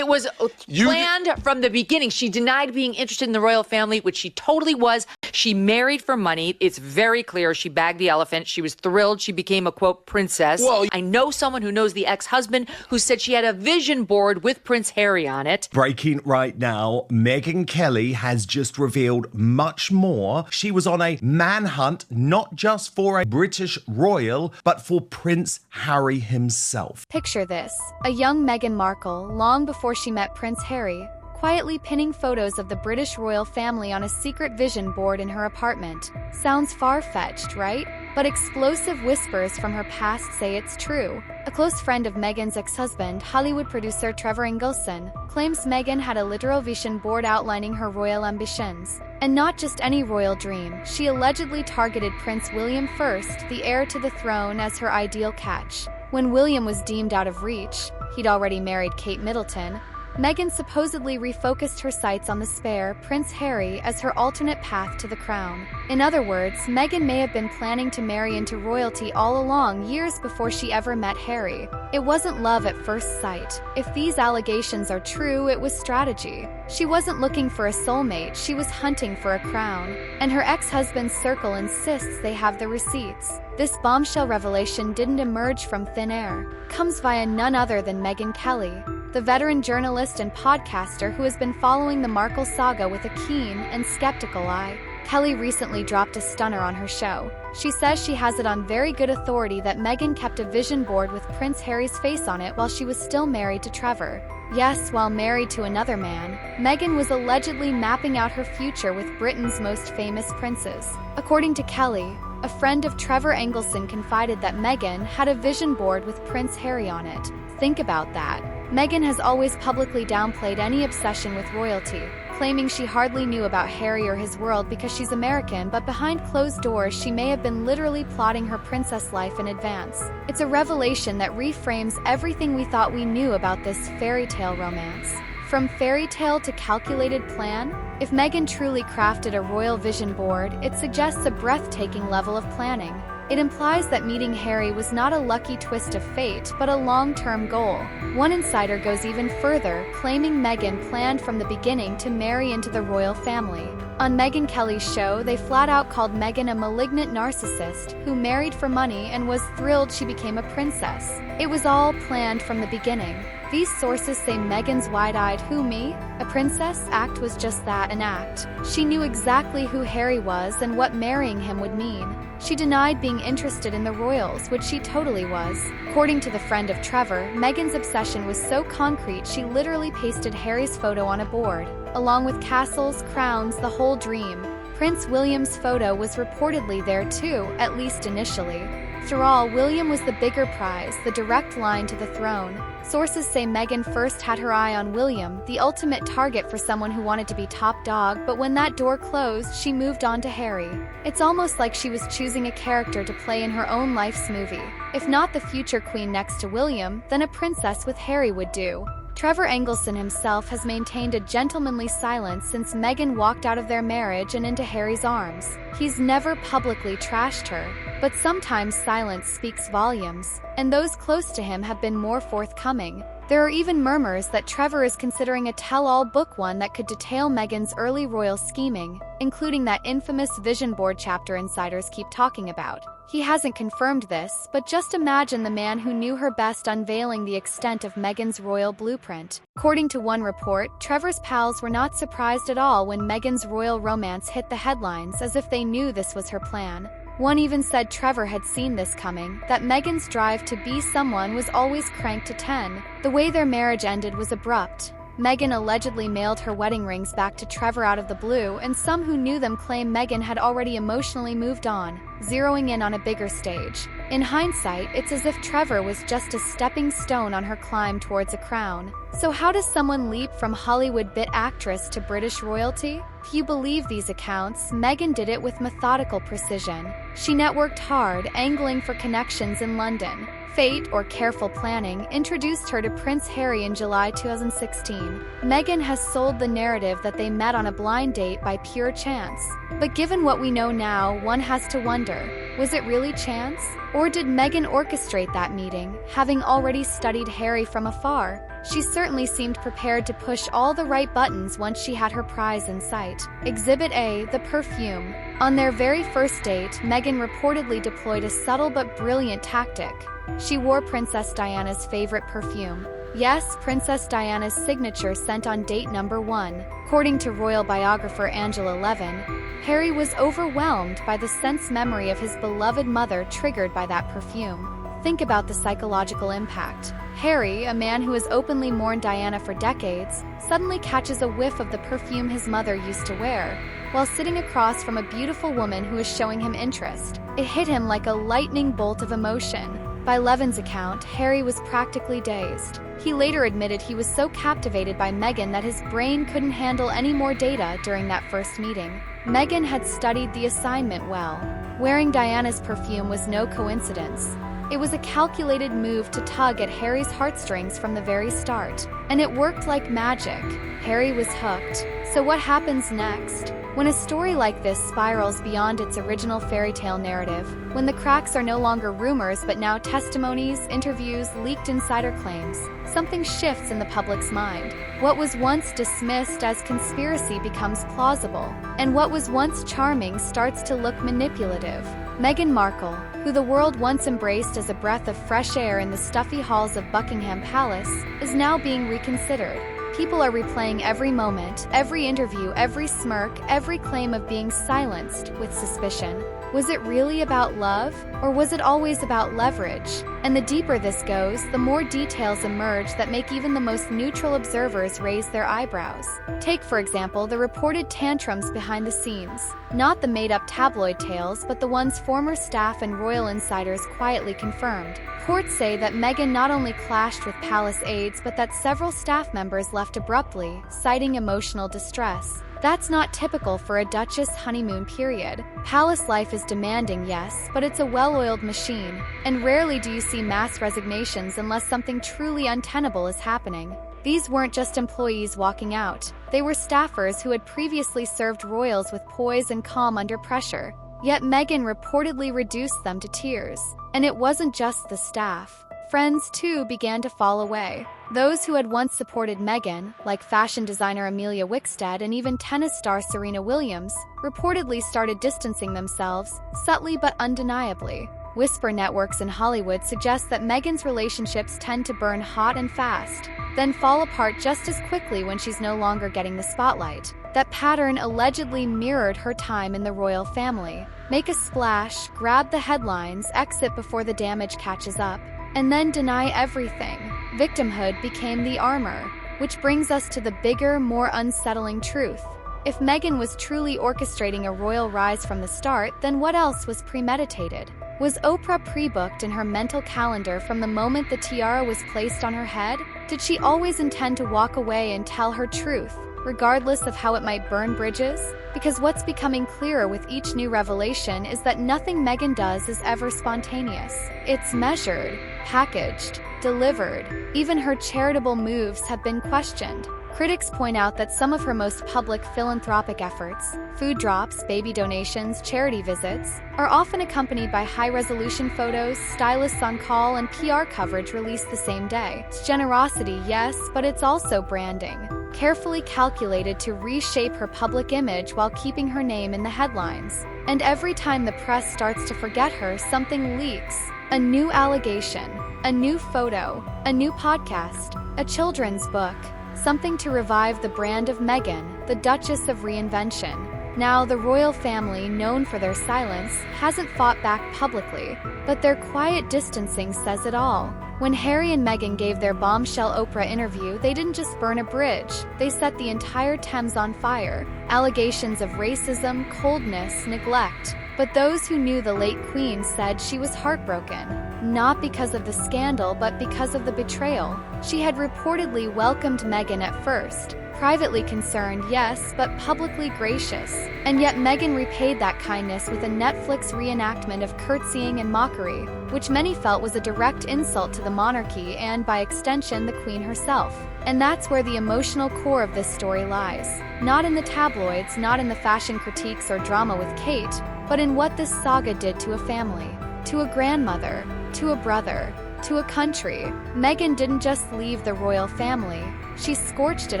It was planned from the beginning. She denied being interested in the royal family, which she totally was. She married for money. It's very clear. She bagged the elephant. She was thrilled. She became a, quote, princess. Well, I know someone who knows the ex-husband who said she had a vision board with Prince Harry on it. Breaking right now, Meghan Kelly has just revealed much more. She was on a manhunt, not just for a British royal, but for Prince Harry himself. Picture this: a young Meghan Markle, long before she met Prince Harry, quietly pinning photos of the British royal family on a secret vision board in her apartment. Sounds far-fetched, right? But explosive whispers from her past say it's true. A close friend of Meghan's ex-husband, Hollywood producer Trevor Engelson, claims Meghan had a literal vision board outlining her royal ambitions. And not just any royal dream, she allegedly targeted Prince William I, the heir to the throne, as her ideal catch. When William was deemed out of reach, he'd already married Kate Middleton, Meghan supposedly refocused her sights on the spare Prince Harry as her alternate path to the crown. In other words, Meghan may have been planning to marry into royalty all along, years before she ever met Harry. It wasn't love at first sight. If these allegations are true, it was strategy. She wasn't looking for a soulmate, she was hunting for a crown. And her ex-husband's circle insists they have the receipts. This bombshell revelation didn't emerge from thin air. Comes via none other than Meghan Kelly, the veteran journalist and podcaster who has been following the Markle saga with a keen and skeptical eye. Kelly recently dropped a stunner on her show. She says she has it on very good authority that Meghan kept a vision board with Prince Harry's face on it while she was still married to Trevor. Yes, while married to another man, Meghan was allegedly mapping out her future with Britain's most famous princes. According to Kelly, a friend of Trevor Engelson confided that Meghan had a vision board with Prince Harry on it. Think about that. Meghan has always publicly downplayed any obsession with royalty, claiming she hardly knew about Harry or his world because she's American, but behind closed doors she may have been literally plotting her princess life in advance. It's a revelation that reframes everything we thought we knew about this fairy tale romance. From fairy tale to calculated plan, if Meghan truly crafted a royal vision board, it suggests a breathtaking level of planning. It implies that meeting Harry was not a lucky twist of fate, but a long-term goal. One insider goes even further, claiming Meghan planned from the beginning to marry into the royal family. On Meghan Kelly's show, they flat out called Meghan a malignant narcissist who married for money and was thrilled she became a princess. It was all planned from the beginning. These sources say Meghan's wide-eyed "who me? A princess?" act was just that, an act. She knew exactly who Harry was and what marrying him would mean. She denied being interested in the royals, which she totally was. According to the friend of Trevor, Meghan's obsession was so concrete she literally pasted Harry's photo on a board, along with castles, crowns, the whole dream. Prince William's photo was reportedly there too, at least initially. After all, William was the bigger prize, the direct line to the throne. Sources say Meghan first had her eye on William, the ultimate target for someone who wanted to be top dog, but when that door closed, she moved on to Harry. It's almost like she was choosing a character to play in her own life's movie. If not the future queen next to William, then a princess with Harry would do. Trevor Engelson himself has maintained a gentlemanly silence since Meghan walked out of their marriage and into Harry's arms. He's never publicly trashed her, but sometimes silence speaks volumes, and those close to him have been more forthcoming. There are even murmurs that Trevor is considering a tell-all book, one that could detail Meghan's early royal scheming, including that infamous vision board chapter insiders keep talking about. He hasn't confirmed this, but just imagine the man who knew her best unveiling the extent of Meghan's royal blueprint. According to one report, Trevor's pals were not surprised at all when Meghan's royal romance hit the headlines, as if they knew this was her plan. One even said Trevor had seen this coming, that Meghan's drive to be someone was always cranked to 10. The way their marriage ended was abrupt. Meghan allegedly mailed her wedding rings back to Trevor out of the blue, and some who knew them claim Meghan had already emotionally moved on, zeroing in on a bigger stage. In hindsight, it's as if Trevor was just a stepping stone on her climb towards a crown. So how does someone leap from Hollywood bit actress to British royalty? If you believe these accounts, Meghan did it with methodical precision. She networked hard, angling for connections in London, Fate, or careful planning, introduced her to Prince Harry in July 2016. Meghan has sold the narrative that they met on a blind date by pure chance. But given what we know now, one has to wonder, was it really chance? Or did Meghan orchestrate that meeting, having already studied Harry from afar? She certainly seemed prepared to push all the right buttons once she had her prize in sight. Exhibit A, the perfume. On their very first date, Meghan reportedly deployed a subtle but brilliant tactic. She wore Princess Diana's favorite perfume. Yes, Princess Diana's signature scent on date number 1. According to royal biographer Angela Levin, Harry was overwhelmed by the sense memory of his beloved mother triggered by that perfume. Think about the psychological impact. Harry, a man who has openly mourned Diana for decades, suddenly catches a whiff of the perfume his mother used to wear, while sitting across from a beautiful woman who is showing him interest. It hit him like a lightning bolt of emotion. By Levin's account, Harry was practically dazed. He later admitted he was so captivated by Meghan that his brain couldn't handle any more data during that first meeting. Meghan had studied the assignment well. Wearing Diana's perfume was no coincidence. It was a calculated move to tug at Harry's heartstrings from the very start. And it worked like magic. Harry was hooked. So what happens next? When a story like this spirals beyond its original fairy tale narrative, when the cracks are no longer rumors but now testimonies, interviews, leaked insider claims, something shifts in the public's mind. What was once dismissed as conspiracy becomes plausible, and what was once charming starts to look manipulative. Meghan Markle, who the world once embraced as a breath of fresh air in the stuffy halls of Buckingham Palace, is now being reconsidered. People are replaying every moment, every interview, every smirk, every claim of being silenced with suspicion. Was it really about love, or was it always about leverage? And the deeper this goes, the more details emerge that make even the most neutral observers raise their eyebrows. Take, for example, the reported tantrums behind the scenes. Not the made-up tabloid tales, but the ones former staff and royal insiders quietly confirmed. Reports say that Meghan not only clashed with palace aides, but that several staff members left abruptly, citing emotional distress. That's not typical for a Duchess honeymoon period. Palace life is demanding, yes, but it's a well-oiled machine, and rarely do you see mass resignations unless something truly untenable is happening. These weren't just employees walking out. They were staffers who had previously served royals with poise and calm under pressure. Yet Meghan reportedly reduced them to tears. And it wasn't just the staff. Friends, too, began to fall away. Those who had once supported Meghan, like fashion designer Amelia Wickstead and even tennis star Serena Williams, reportedly started distancing themselves, subtly but undeniably. Whisper networks in Hollywood suggest that Meghan's relationships tend to burn hot and fast, then fall apart just as quickly when she's no longer getting the spotlight. That pattern allegedly mirrored her time in the royal family. Make a splash, grab the headlines, exit before the damage catches up, and then deny everything. Victimhood became the armor, which brings us to the bigger, more unsettling truth. If Meghan was truly orchestrating a royal rise from the start, then what else was premeditated? Was Oprah pre-booked in her mental calendar from the moment the tiara was placed on her head? Did she always intend to walk away and tell her truth, regardless of how it might burn bridges? Because what's becoming clearer with each new revelation is that nothing Meghan does is ever spontaneous. It's measured, packaged, delivered. Even her charitable moves have been questioned. Critics point out that some of her most public philanthropic efforts, food drops, baby donations, charity visits, are often accompanied by high-resolution photos, stylists on call, and PR coverage released the same day. It's generosity, yes, but it's also branding, carefully calculated to reshape her public image while keeping her name in the headlines. And every time the press starts to forget her, something leaks. A new allegation, a new photo, a new podcast, a children's book. Something to revive the brand of Meghan, the Duchess of Reinvention. Now, the royal family, known for their silence, hasn't fought back publicly, but their quiet distancing says it all. When Harry and Meghan gave their bombshell Oprah interview, they didn't just burn a bridge, they set the entire Thames on fire. Allegations of racism, coldness, neglect. But those who knew the late Queen said she was heartbroken, not because of the scandal but because of the betrayal. She had reportedly welcomed Meghan at first, Privately concerned, yes, but publicly gracious. And yet Meghan repaid that kindness with a Netflix reenactment of curtsying and mockery, which many felt was a direct insult to the monarchy and, by extension, the Queen herself. And that's where the emotional core of this story lies. Not in the tabloids, not in the fashion critiques or drama with Kate, but in what this saga did to a family, to a grandmother, to a brother, to a country. Meghan didn't just leave the royal family, she scorched it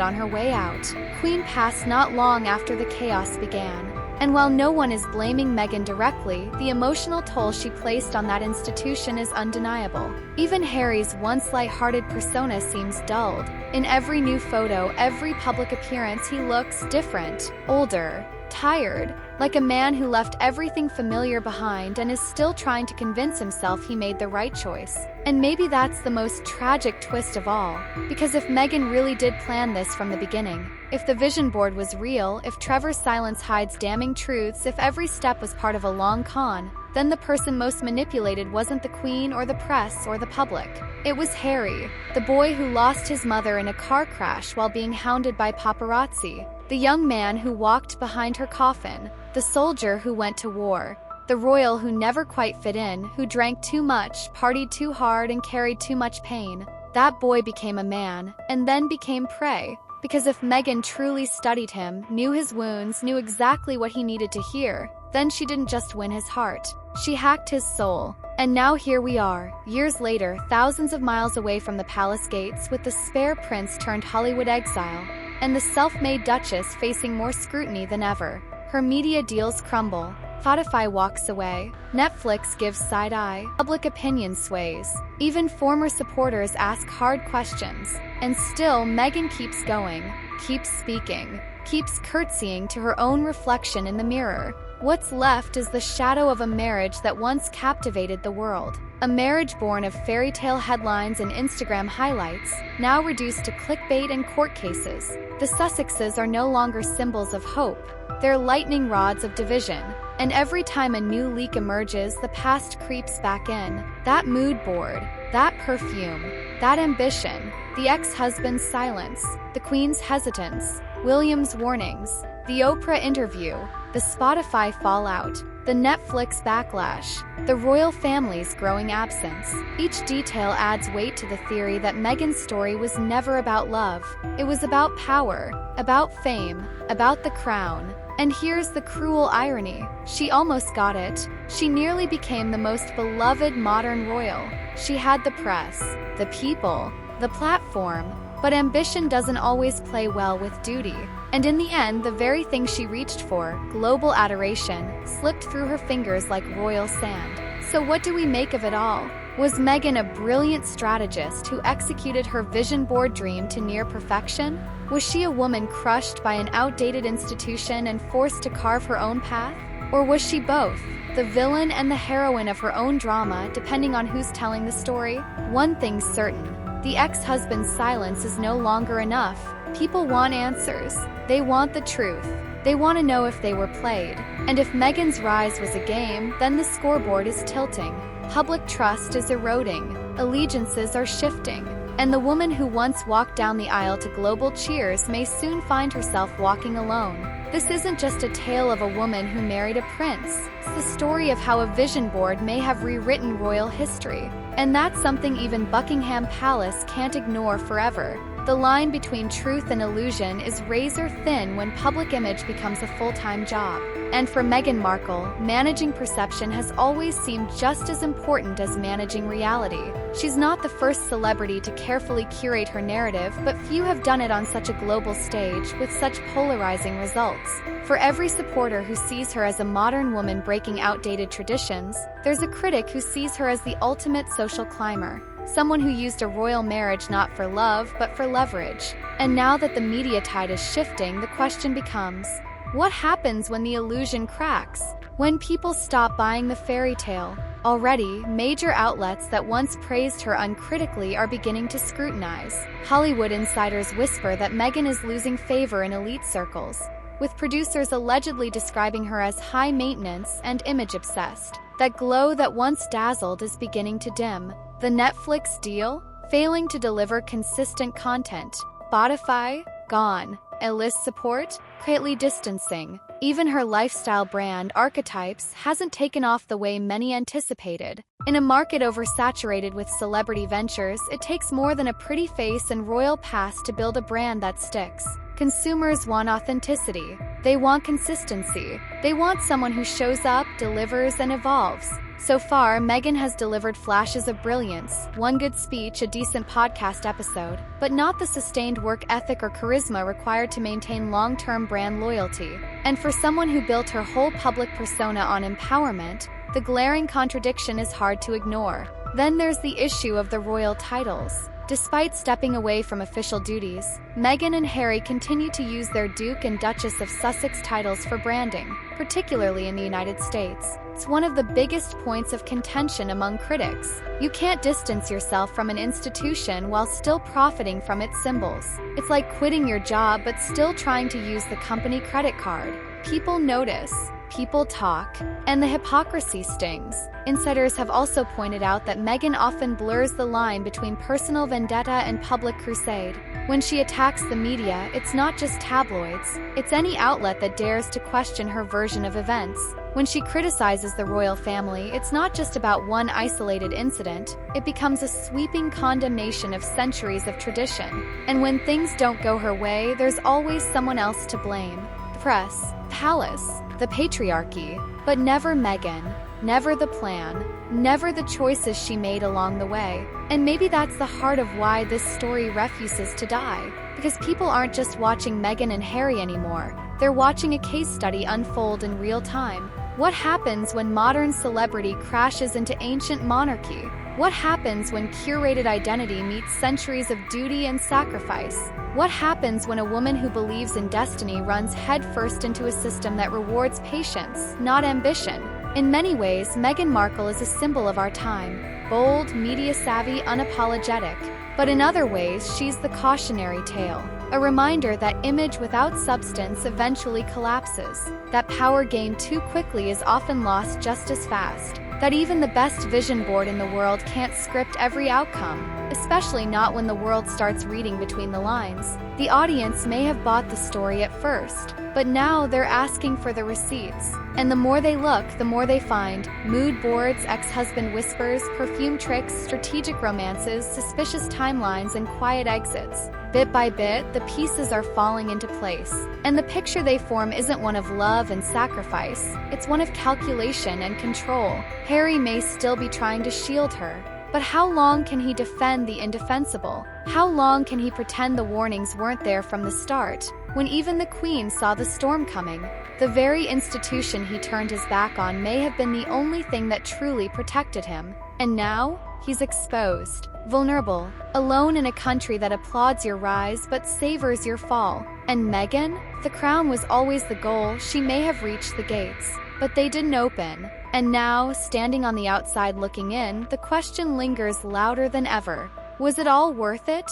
on her way out. Queen passed not long after the chaos began. And while no one is blaming Meghan directly, the emotional toll she placed on that institution is undeniable. Even Harry's once light-hearted persona seems dulled. In every new photo, every public appearance, he looks different, older, tired, like a man who left everything familiar behind and is still trying to convince himself he made the right choice. And maybe that's the most tragic twist of all, because if Meghan really did plan this from the beginning, if the vision board was real, if Trevor's silence hides damning truths, if every step was part of a long con, then the person most manipulated wasn't the Queen or the press or the public. It was Harry, the boy who lost his mother in a car crash while being hounded by paparazzi, the young man who walked behind her coffin, the soldier who went to war, the royal who never quite fit in, who drank too much, partied too hard, and carried too much pain. That boy became a man, and then became prey. Because if Meghan truly studied him, knew his wounds, knew exactly what he needed to hear, then she didn't just win his heart. She hacked his soul. And now here we are, years later, thousands of miles away from the palace gates, with the spare prince turned Hollywood exile, and the self-made Duchess facing more scrutiny than ever. Her media deals crumble. Spotify walks away. Netflix gives side-eye. Public opinion sways. Even former supporters ask hard questions. And still, Meghan keeps going, keeps speaking, keeps curtsying to her own reflection in the mirror. What's left is the shadow of a marriage that once captivated the world. A marriage born of fairy tale headlines and Instagram highlights, now reduced to clickbait and court cases. The Sussexes are no longer symbols of hope. They're lightning rods of division. And every time a new leak emerges, the past creeps back in. That mood board, that perfume, that ambition, the ex-husband's silence, the Queen's hesitance, William's warnings, the Oprah interview, the Spotify fallout, the Netflix backlash, the royal family's growing absence. Each detail adds weight to the theory that Meghan's story was never about love. It was about power, about fame, about the crown. And here's the cruel irony. She almost got it. She nearly became the most beloved modern royal. She had the press, the people, the platform, but ambition doesn't always play well with duty. And in the end, the very thing she reached for, global adoration, slipped through her fingers like royal sand. So what do we make of it all? Was Meghan a brilliant strategist who executed her vision board dream to near perfection? Was she a woman crushed by an outdated institution and forced to carve her own path? Or was she both, the villain and the heroine of her own drama, depending on who's telling the story? One thing's certain. The ex-husband's silence is no longer enough. People want answers. They want the truth. They want to know if they were played. And if Meghan's rise was a game, then the scoreboard is tilting. Public trust is eroding. Allegiances are shifting. And the woman who once walked down the aisle to global cheers may soon find herself walking alone. This isn't just a tale of a woman who married a prince. It's the story of how a vision board may have rewritten royal history. And that's something even Buckingham Palace can't ignore forever. The line between truth and illusion is razor thin when public image becomes a full-time job. And for Meghan Markle, managing perception has always seemed just as important as managing reality. She's not the first celebrity to carefully curate her narrative, but few have done it on such a global stage with such polarizing results. For every supporter who sees her as a modern woman breaking outdated traditions, there's a critic who sees her as the ultimate social climber. Someone who used a royal marriage not for love, but for leverage. And now that the media tide is shifting, the question becomes, what happens when the illusion cracks? When people stop buying the fairy tale? Already, major outlets that once praised her uncritically are beginning to scrutinize. Hollywood insiders whisper that Meghan is losing favor in elite circles, with producers allegedly describing her as high maintenance and image obsessed. That glow that once dazzled is beginning to dim. The Netflix deal? Failing to deliver consistent content. Spotify? Gone. enlist support, quietly distancing. Even her lifestyle brand, Archetypes, hasn't taken off the way many anticipated. In a market oversaturated with celebrity ventures, it takes more than a pretty face and royal past to build a brand that sticks. Consumers want authenticity. They want consistency. They want someone who shows up, delivers, and evolves. So far, Meghan has delivered flashes of brilliance, one good speech, a decent podcast episode, but not the sustained work ethic or charisma required to maintain long-term brand loyalty. And for someone who built her whole public persona on empowerment, the glaring contradiction is hard to ignore. Then there's the issue of the royal titles. Despite stepping away from official duties, Meghan and Harry continue to use their Duke and Duchess of Sussex titles for branding, particularly in the United States. It's one of the biggest points of contention among critics. You can't distance yourself from an institution while still profiting from its symbols. It's like quitting your job but still trying to use the company credit card. People notice. People talk, and the hypocrisy stings. Insiders have also pointed out that Meghan often blurs the line between personal vendetta and public crusade. When she attacks the media, it's not just tabloids, it's any outlet that dares to question her version of events. When she criticizes the royal family, it's not just about one isolated incident, it becomes a sweeping condemnation of centuries of tradition. And when things don't go her way, there's always someone else to blame. The press, palace, the patriarchy, but never Meghan, never the plan, never the choices she made along the way. And maybe that's the heart of why this story refuses to die. Because people aren't just watching Meghan and Harry anymore, they're watching a case study unfold in real time. What happens when modern celebrity crashes into ancient monarchy? What happens when curated identity meets centuries of duty and sacrifice? What happens when a woman who believes in destiny runs headfirst into a system that rewards patience, not ambition? In many ways, Meghan Markle is a symbol of our time. Bold, media-savvy, unapologetic. But in other ways, she's the cautionary tale. A reminder that image without substance eventually collapses. That power gained too quickly is often lost just as fast. That even the best vision board in the world can't script every outcome, especially not when the world starts reading between the lines. The audience may have bought the story at first, but now they're asking for the receipts. And the more they look, the more they find. Mood boards, ex-husband whispers, perfume tricks, strategic romances, suspicious timelines, and quiet exits. Bit by bit, the pieces are falling into place. And the picture they form isn't one of love and sacrifice. It's one of calculation and control. Harry may still be trying to shield her. But how long can he defend the indefensible? How long can he pretend the warnings weren't there from the start, when even the Queen saw the storm coming? The very institution he turned his back on may have been the only thing that truly protected him. And now, he's exposed, vulnerable, alone in a country that applauds your rise but savors your fall. And Meghan? The crown was always the goal. She may have reached the gates, but they didn't open. And now, standing on the outside looking in, the question lingers louder than ever. Was it all worth it?